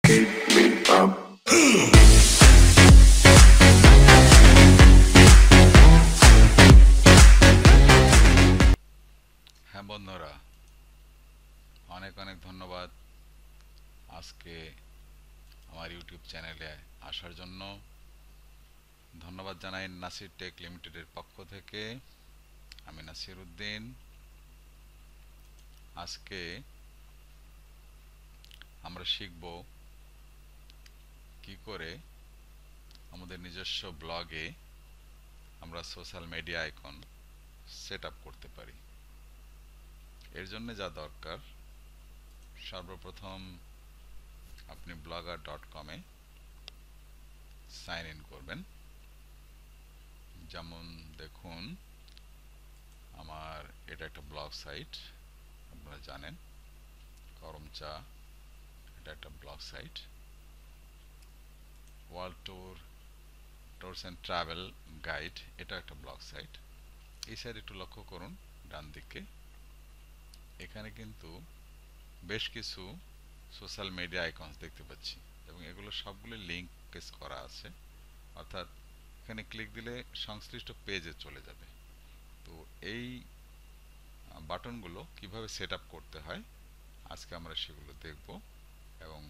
keep me up. হ্যাঁ বন্ধুরা, অনেক অনেক ধন্যবাদ আজকে আমার ইউটিউব চ্যানেলে আসার জন্য। ধন্যবাদ জানাই নাসির টেক লিমিটেডের পক্ষ থেকে। আমি নাসির উদ্দিন। আজকে আমরা শিখব কি করে আমাদের নিজস্ব ব্লগে আমরা social media icon set up করতে পারি। এর জন্য যা দরকার, সর্বপ্রথম আপনি blogger.com-এ সাইন ইন করবেন। যেমন দেখুন, আমার এটা একটা ব্লগ সাইট, আপনারা জানেন। করমচা, এটা একটা blog site. World tours and travel guide, এটা একটা ব্লগ সাইট। এই সাইড একটু লক্ষ্য করুন ডান দিকে, এখানে কিন্তু বেশ কিছু সোশ্যাল মিডিয়া আইকনস দেখতে পাচ্ছি এবং এগুলো সবগুলো লিঙ্ক পেস্ট করা আছে, অর্থাৎ এখানে ক্লিক দিলে সংশ্লিষ্ট পেজে চলে যাবে। তো এই বাটনগুলো কিভাবে সেট আপ করতে হয় আজকে আমরা সেগুলো দেখব এবং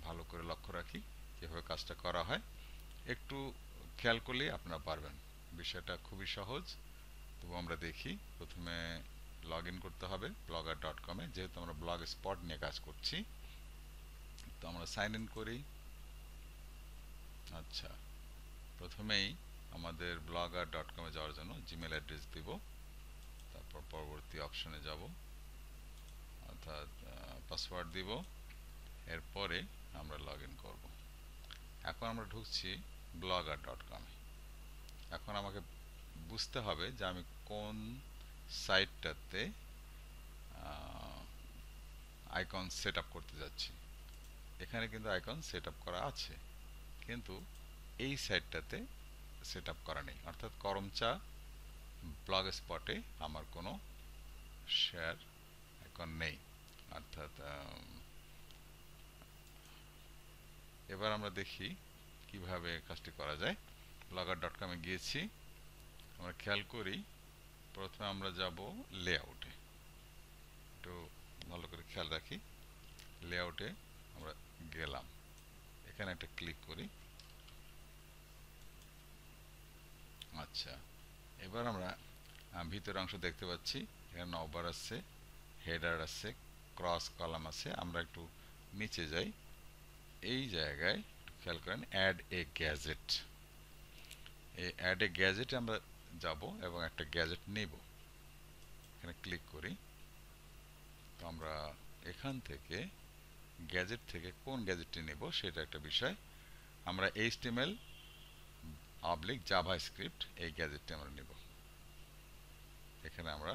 ভালো করে লক্ষ্য রাখি কিভাবে কাজটা করা হয়। একটু খেয়াল করলে আপনারা পারবেন, বিষয়টা খুবই সহজ। তবু আমরা দেখি। প্রথমে লগ ইন করতে হবে blogger.com-এ, যেহেতু আমরা ব্লগ স্পট নিয়ে কাজ করছি। তো আমরা সাইন ইন করি। আচ্ছা, প্রথমেই আমাদের blogger.com-এ যাওয়ার জন্য জিমেল অ্যাড্রেস দিব, তারপর পরবর্তী অপশনে যাব, অর্থাৎ পাসওয়ার্ড দিব। এরপরে আমরা লগ ইন করব। এখন আমরা ঢুকছি blogger.com-এ। এখন আমাকে বুঝতে হবে যে আমি কোন সাইটটাতে আইকন সেট আপ করতে যাচ্ছি। এখানে কিন্তু আইকন সেট আপ করা আছে, কিন্তু এই সাইটটাতে সেট আপ করা নেই, অর্থাৎ করমচা ব্লগ স্পটে আমার কোনো শেয়ার আইকন নেই। অর্থাৎ এবার আমরা দেখি কিভাবে কাজটি করা যায়। blogger.com-এ গিয়েছি, আমরা খেয়াল করি প্রথমে আমরা যাব লেআউটে। একটু ভালো করে খেয়াল রাখি, লেআউটে আমরা গেলাম, এখানে একটা ক্লিক করি। আচ্ছা, এবার আমরা ভিতরের অংশ দেখতে পাচ্ছি। এখানে নবার আছে, হেডার আছে, ক্রস কলাম আছে। আমরা একটু নিচে যাই, এই জায়গায় একটু খেয়াল করেন, অ্যাড এ গ্যাজেট। এই অ্যাড এ গ্যাজেটে আমরা যাব এবং একটা গ্যাজেট নেব। এখানে ক্লিক করি। তো আমরা এখান থেকে গ্যাজেট থেকে কোন গ্যাজেটটি নেব সেটা একটা বিষয়। আমরা HTML/জাভাস্ক্রিপ্ট এই গ্যাজেটটি আমরা নেব। এখানে আমরা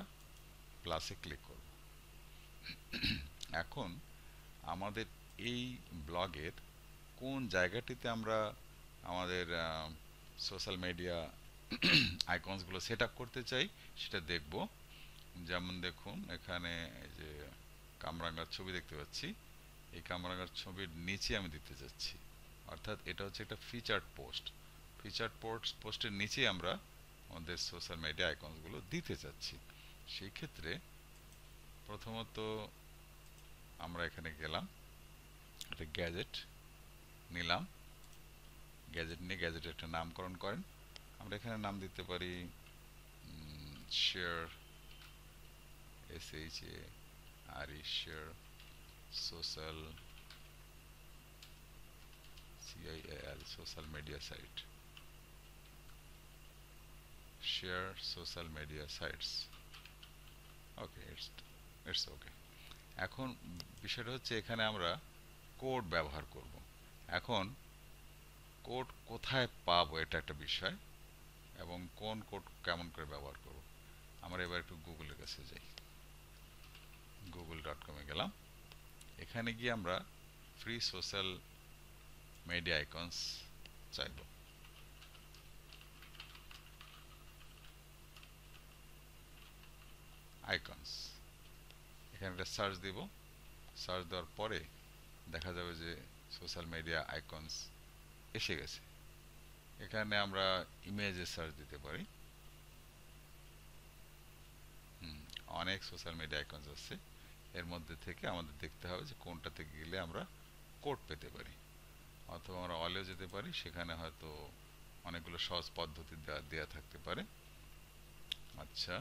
প্লাসে ক্লিক করব। এখন আমাদের এই ব্লগের কোন জায়গাটিতে আমরা আমাদের সোশ্যাল মিডিয়া আইকনসগুলো সেট আপ করতে চাই সেটা দেখব। যেমন দেখুন, এখানে এই যে কামরাঙ্গার ছবি দেখতে পাচ্ছি, এই কামরাঙ্গার ছবির নিচে আমি দিতে যাচ্ছি। অর্থাৎ এটা হচ্ছে একটা ফিচার্ড পোস্ট। ফিচার্ড পোস্টের নিচে আমরা আমাদের সোশ্যাল মিডিয়া আইকনসগুলো দিতে চাচ্ছি। সেই ক্ষেত্রে প্রথমত আমরা এখানে গেলাম, একটা গ্যাজেট নিলাম। গ্যাজেট নিয়ে গ্যাজেটের একটা নামকরণ করেন। আমরা এখানে নাম দিতে পারি share, SHARE, share social, CIAL, social media site, share social media sites. Okay, it's okay. এখন বিষয়টা হচ্ছে এখানে আমরা কোড ব্যবহার করব। এখন কোড কোথায় পাবো এটা একটা বিষয়, এবং কোন কোড কেমন করে ব্যবহার করব। আমরা এবার একটু গুগলের কাছে যাই, google.com-এ গেলাম। এখানে গিয়ে আমরা ফ্রি সোশ্যাল মিডিয়া আইকনস চাইব। আইকনস, এখানে একটা সার্চ দিব। সার্চ দেওয়ার পরে দেখা যাবে যে সোশ্যাল মিডিয়া আইকনস এসে গেছে। এখানে আমরা ইমেজে সার্চ দিতে পারি। অনেক সোশ্যাল মিডিয়া আইকনস আছে, এর মধ্যে থেকে আমাদের দেখতে হবে যে কোনটাতে গেলে আমরা কোড পেতে পারি, অথবা আমরা অলেও যেতে পারি, সেখানে হয়তো অনেকগুলো সহজ পদ্ধতি দেওয়া থাকতে পারে। আচ্ছা,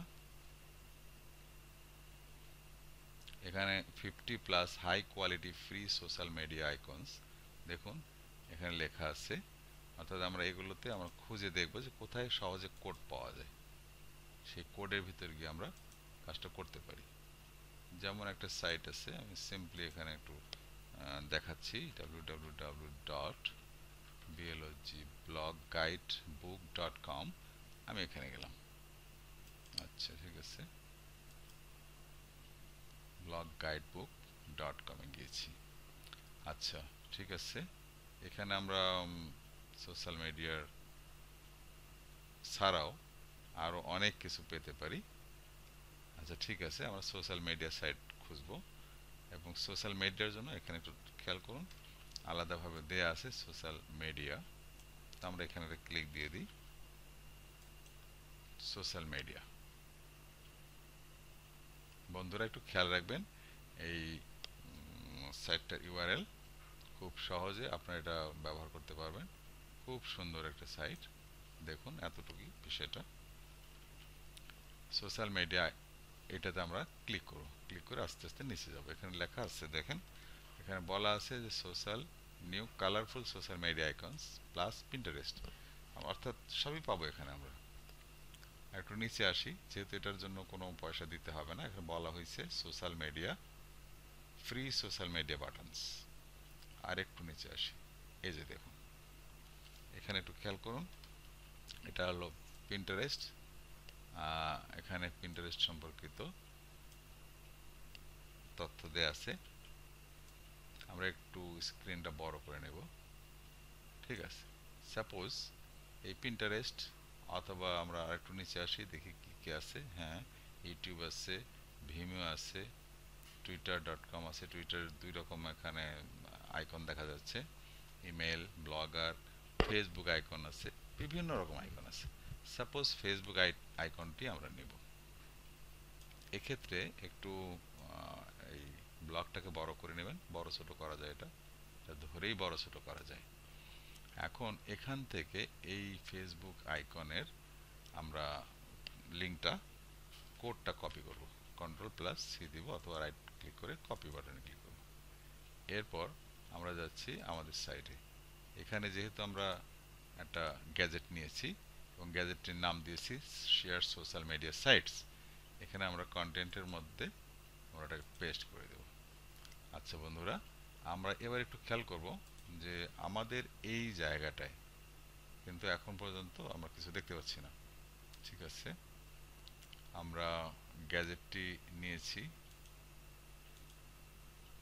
এখানে 50+ high quality free social media icons দেখুন এখানে লেখা আছে। অর্থাৎ আমরা এগুলোতে আমরা খুঁজে দেখব যে কোথায় সহজে কোড পাওয়া যায়, সেই কোডের ভিতর গিয়ে আমরা কাজটা করতে পারি। যেমন একটা সাইট আছে, আমি সিম্পলি এখানে একটু দেখাচ্ছি, www.blogguidebook.com। আমি এখানে গেলাম। আচ্ছা, ঠিক আছে, blogguidebook.com এ গিয়েছি। আচ্ছা, ঠিক আছে, এখানে আমরা সোশ্যাল মিডিয়ার ছাড়াও আরও অনেক কিছু পেতে পারি। আচ্ছা, ঠিক আছে, আমরা সোশ্যাল মিডিয়া সাইট খুঁজবো, এবং সোশ্যাল মিডিয়ার জন্য এখানে একটু খেয়াল করুন, আলাদাভাবে দেয়া আছে সোশ্যাল মিডিয়া। তো আমরা এখানে একটা ক্লিক দিয়ে দিই, সোশ্যাল মিডিয়া। বন্ধুরা একটু খেয়াল রাখবেন, এই সাইটটার ইউআরএল খুব সহজে আপনারা এটা ব্যবহার করতে পারবেন। খুব সুন্দর একটা সাইট, দেখুন এতটুকুই বিষয়টা। সোশ্যাল মিডিয়া এটাতে আমরা ক্লিক করব, ক্লিক করে আস্তে আস্তে নিচে যাব। এখানে লেখা আছে দেখেন, এখানে বলা আছে যে social new colourful social media icons plus Pinterest, অর্থাৎ সবই পাবো এখানে আমরা। একটু নিচে আসি, যেহেতু এটার জন্য কোনো পয়সা দিতে হবে না, এখানে বলা হয়েছে social media free social media buttons. আর একটু নিচে আসি, এই যে দেখুন এখানে একটু খেয়াল করুন, এটা হলো পিন্টারেস্ট। এখানে পিন্টারেস্ট সম্পর্কিত তথ্য দেয়া আছে। আমরা একটু স্ক্রিনটা বড় করে নেব, ঠিক আছে। সাপোজ এই পিন্টারেস্ট, অথবা আমরা আরেকটু নিচে আসি, দেখি কি কি আছে। হ্যাঁ, ইউটিউব আছে, ভিমিও আছে, twitter.com আছে। টুইটার দুই রকম এখানে আইকন দেখা যাচ্ছে, ইমেল, ব্লগার, ফেসবুক আইকন আছে, বিভিন্ন রকম আইকন আছে। সাপোজ ফেসবুক আইকনটি আমরা নেব। এক্ষেত্রে একটু এই ব্লকটাকে বড় করে নেবেন, বড় ছোট করা যায়, এটা ধরেই বড় ছোট করা যায়। এখন এখান থেকে এই ফেসবুক আইকনের আমরা লিঙ্কটা, কোডটা কপি করব, Ctrl+C দিব, অথবা রাইট ক্লিক করে কপি বাটনে ক্লিক করব। এরপর আমরা যাচ্ছি আমাদের সাইটে। এখানে যেহেতু আমরা একটা গ্যাজেট নিয়েছি এবং গ্যাজেটটির নাম দিয়েছি শেয়ার সোশ্যাল মিডিয়া সাইটস, এখানে আমরা কন্টেন্টের মধ্যে আমরা এটাকে পেস্ট করে দেব। আচ্ছা বন্ধুরা, আমরা এবার একটু খেয়াল করব যে আমাদের এই জায়গাটায় কিন্তু এখন পর্যন্ত আমরা কিছু দেখতে পাচ্ছি না। ঠিক আছে, আমরা গ্যাজেটটি নিয়েছি,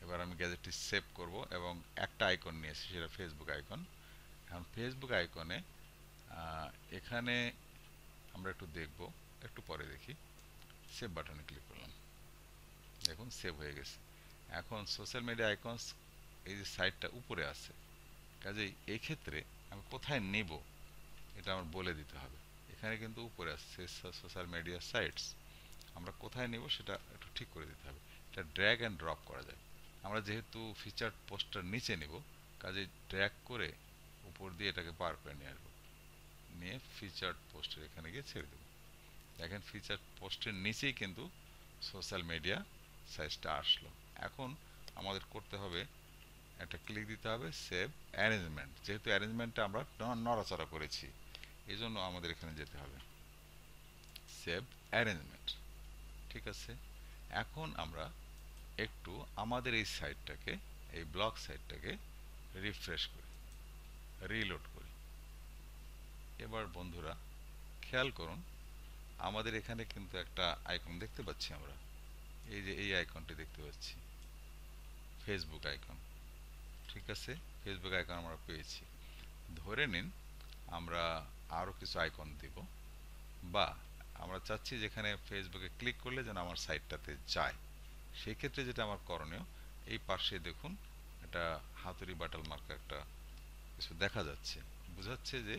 এবার আমি গ্যাজেটটি সেভ করব, এবং একটা আইকন নিয়েছি, সেটা ফেসবুক আইকন। এখন ফেসবুক আইকনে এখানে আমরা একটু দেখব, একটু পরে দেখি। সেভ বাটনে ক্লিক করলাম, দেখুন সেভ হয়ে গেছে। এখন সোশ্যাল মিডিয়া আইকনস এই যে সাইটটা উপরে আছে, কাজেই এই ক্ষেত্রে আমি কোথায় নেব এটা আমার বলে দিতে হবে। এখানে কিন্তু উপরে আছে সোশ্যাল মিডিয়া সাইটস, আমরা কোথায় নেব সেটা একটু ঠিক করে দিতে হবে। এটা ড্র্যাগ অ্যান্ড ড্রপ করা যায়। আমরা যেহেতু ফিচার পোস্টটার নিচে নেব, কাজেই ড্র্যাগ করে উপর দিয়ে এটাকে পার করে নিয়ে আসবো, নিয়ে ফিচার পোস্টের এখানে গিয়ে ছেড়ে দেবো। দেখেন ফিচার পোস্টের নিচেই কিন্তু সোশ্যাল মিডিয়া সাইজটা আসলো। এখন আমাদের করতে হবে, একটা ক্লিক দিতে হবে সেভ অ্যারেঞ্জমেন্ট। যেহেতু অ্যারেঞ্জমেন্টটা আমরা নড়াচড়া করেছি, এই জন্য আমাদের এখানে যেতে হবে সেভ অ্যারেঞ্জমেন্ট। ঠিক আছে, এখন আমরা একটু আমাদের এই সাইটটাকে, এই ব্লগ সাইটটাকে রিফ্রেশ করি, রিলোড করি। এবার বন্ধুরা খেয়াল করুন, আমাদের এখানে কিন্তু একটা আইকন দেখতে পাচ্ছি আমরা, এই যে এই আইকনটি দেখতে পাচ্ছি, ফেসবুক আইকন। ঠিক আছে, ফেসবুক আইকন আমরা পেয়েছি। ধরে নিন আমরা আরও কিছু আইকন দিব, বা আমরা চাচ্ছি যেখানে ফেসবুকে ক্লিক করলে যেন আমার সাইটটাতে যায়। সেই ক্ষেত্রে যেটা আমার করণীয়, এই পাশে দেখুন একটা হাতুড়ি বাটাল মার্কা একটা কিছু দেখা যাচ্ছে, বোঝাচ্ছে যে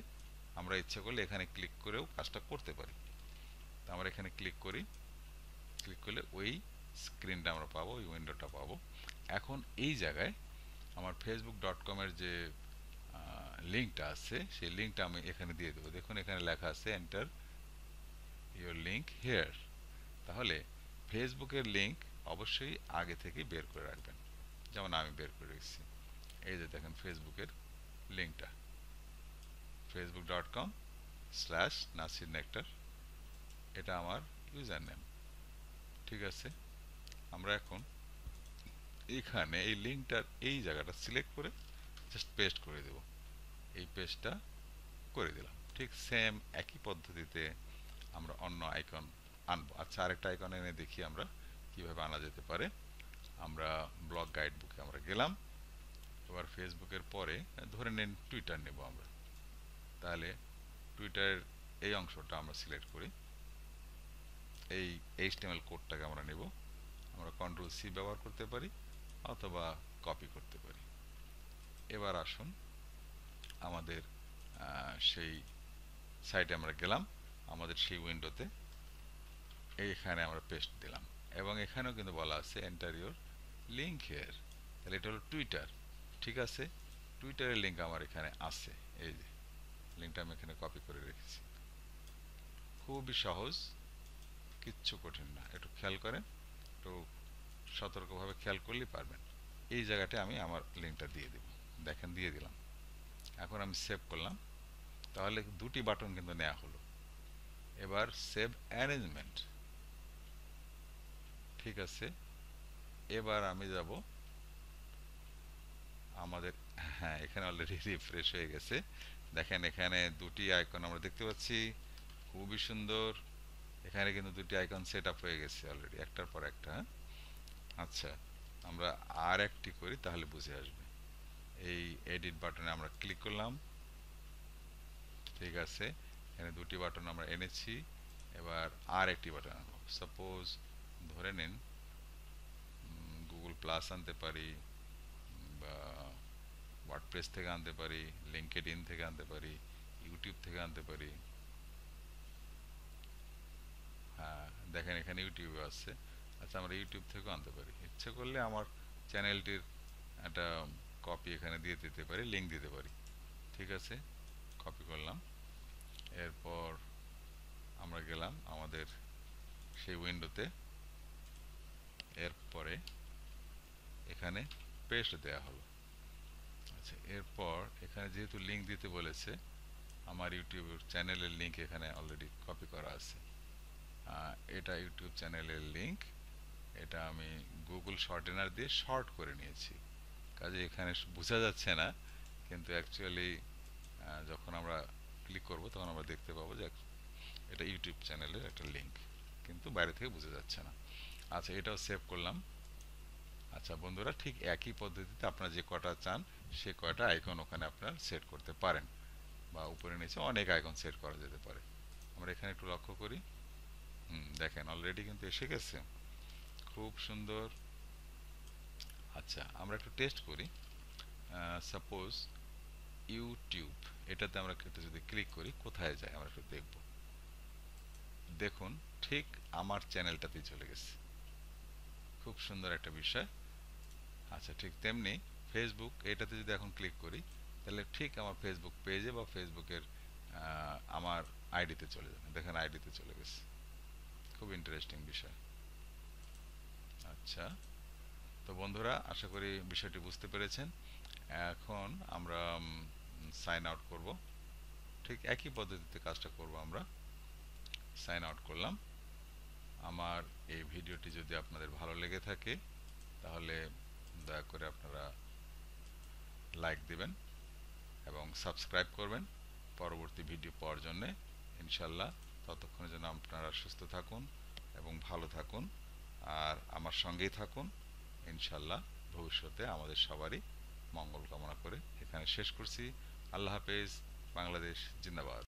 আমরা ইচ্ছা করলে এখানে ক্লিক করেও কাজটা করতে পারি। তো আমরা এখানে ক্লিক করি, ক্লিক করলে ওই স্ক্রিনটা আমরা পাবো, ওই উইন্ডোটা পাবো। এখন এই জায়গায় আমার facebook.com-এর যে লিঙ্কটা আছে সেই লিঙ্কটা আমি এখানে দিয়ে দেবো। দেখুন এখানে লেখা আছে এন্টার ইওর লিঙ্ক হেয়ার। তাহলে ফেসবুকের লিঙ্ক অবশ্যই আগে থেকে বের করে রাখবেন, যেমন আমি বের করে রেখেছি। এই যে দেখেন ফেসবুকের লিঙ্কটা facebook.com/nasir nectar, এটা আমার ইউজার নেম। ঠিক আছে, আমরা এখন এখানে এই লিঙ্কটার এই জায়গাটা সিলেক্ট করে জাস্ট পেস্ট করে দেব। এই পেস্টটা করে দিলাম। ঠিক সেম একই পদ্ধতিতে আমরা অন্য আইকন আনবো। আচ্ছা, আরেকটা আইকন এনে দেখি আমরা কিভাবে আনা যেতে পারে। আমরা ব্লগ গাইড বুকে আমরা গেলাম। এবার ফেসবুকের পরে ধরে নিন টুইটার নেব আমরা। তাহলে টুইটারের এই অংশটা আমরা সিলেক্ট করি, এই HTML কোডটাকে আমরা নেব। আমরা কন্ট্রোল সি ব্যবহার করতে পারি অথবা কপি করতে পারি। এবার আসুন আমাদের সেই সাইটে আমরা গেলাম, আমাদের সেই উইন্ডোতে এইখানে আমরা পেস্ট দিলাম, এবং এখানেও কিন্তু বলা আছে এন্টার ইওর লিঙ্ক হেয়ার। তাহলে এটা হলো টুইটার। ঠিক আছে, টুইটারের লিঙ্ক আমার এখানে আছে। এই যে লিঙ্কটা আমি এখানে কপি করে রেখেছি। খুবই সহজ, কিচ্ছু কঠিন না। একটু খেয়াল করেন, একটু সতর্কভাবে খেয়াল করলেই পারবেন। এই জায়গাটায় আমি আমার লিঙ্কটা দিয়ে দেব। দেখেন দিয়ে দিলাম। এখন আমি সেভ করলাম, তাহলে দুটি বাটন কিন্তু নেওয়া হলো। এবার সেভ অ্যারেঞ্জমেন্ট। ঠিক আছে, এবার আমি যাব আমাদের, হ্যাঁ এখানে অলরেডি রিফ্রেশ হয়ে গেছে। দেখেন এখানে দুটি আইকন আমরা দেখতে পাচ্ছি, খুবই সুন্দর। এখানে কিন্তু দুটি আইকন সেট আপ হয়ে গেছে অলরেডি, একটার পর একটা। আচ্ছা, আমরা আর একটি করি তাহলে বুঝে আসবে। এই এডিট বাটনে আমরা ক্লিক করলাম। ঠিক আছে, এখানে দুটি বাটন আমরা এনেছি। এবার আর একটি বাটন আনবো। সাপোজ ধরে নিন গুগল প্লাস আনতে পারি, বা ওয়ার্ডপ্রেস থেকে আনতে পারি, লিঙ্কডইন থেকে আনতে পারি, ইউটিউব থেকে আনতে পারি। হ্যাঁ দেখেন এখানে ইউটিউবে আছে। আচ্ছা, আমরা ইউটিউব থেকেও আনতে পারি। ইচ্ছে করলে আমার চ্যানেলটির একটা কপি এখানে দিয়ে দিতে পারি, লিঙ্ক দিতে পারি। ঠিক আছে, কপি করলাম। এরপর আমরা গেলাম আমাদের সেই উইন্ডোতে। এরপরে এখানে পেস্ট দেওয়া হলো। আচ্ছা, এরপর এখানে যেহেতু লিঙ্ক দিতে বলেছে, আমার ইউটিউব চ্যানেলের লিঙ্ক এখানে অলরেডি কপি করা আছে। এটা ইউটিউব চ্যানেলের লিঙ্ক, এটা আমি গুগল শর্টেনার দিয়ে শর্ট করে নিয়েছি, কাজে এখানে বোঝা যাচ্ছে না, কিন্তু অ্যাকচুয়ালি যখন আমরা ক্লিক করব তখন আমরা দেখতে পাবো যে এটা ইউটিউব চ্যানেলের একটা লিঙ্ক, কিন্তু বাইরে থেকে বোঝা যাচ্ছে না। আচ্ছা, এটাও সেভ করলাম। আচ্ছা বন্ধুরা, ঠিক একই পদ্ধতিতে আপনারা যে কটা চান সে কয়টা আইকন ওখানে আপনারা সেট করতে পারেন, বা উপরে নিচে অনেক আইকন সেট করা যেতে পারে। আমরা এখানে একটু লক্ষ্য করি, দেখেন অলরেডি কিন্তু এসে গেছে, খুব সুন্দর। আচ্ছা, আমরা একটু টেস্ট করি। সাপোজ ইউটিউব, এটাতে আমরা একটু যদি ক্লিক করি কোথায় যায় আমরা একটু দেখব। দেখুন ঠিক আমার চ্যানেলটাতেই চলে গেছে, খুব সুন্দর একটা বিষয়। আচ্ছা, ঠিক তেমনি ফেসবুক, এটাতে যদি এখন ক্লিক করি তাহলে ঠিক আমার ফেসবুক পেজে বা ফেসবুকের আমার আইডিতে চলে যাবে। দেখেন আইডিতে চলে গেছে, খুব ইন্টারেস্টিং বিষয়। আচ্ছা, তো বন্ধুরা আশা করি বিষয়টি বুঝতে পেরেছেন। এখন আমরা সাইন আউট করব, ঠিক একই পদ্ধতিতে কাজটা করব। আমরা সাইন আউট করলাম। আমার এই ভিডিওটি যদি আপনাদের ভালো লেগে থাকে তাহলে দয়া করে আপনারা লাইক দিবেন এবং সাবস্ক্রাইব করবেন পরবর্তী ভিডিও পাওয়ার জন্যে, ইনশাল্লাহ। ততক্ষণের জন্য আপনারা সুস্থ থাকুন এবং ভালো থাকুন, আর আমার সঙ্গেই থাকুন। ইনশাল্লাহ ভবিষ্যতে আমাদের সবারই মঙ্গল কামনা করে এখানে শেষ করছি। আল্লাহ হাফেজ। বাংলাদেশ জিন্দাবাদ।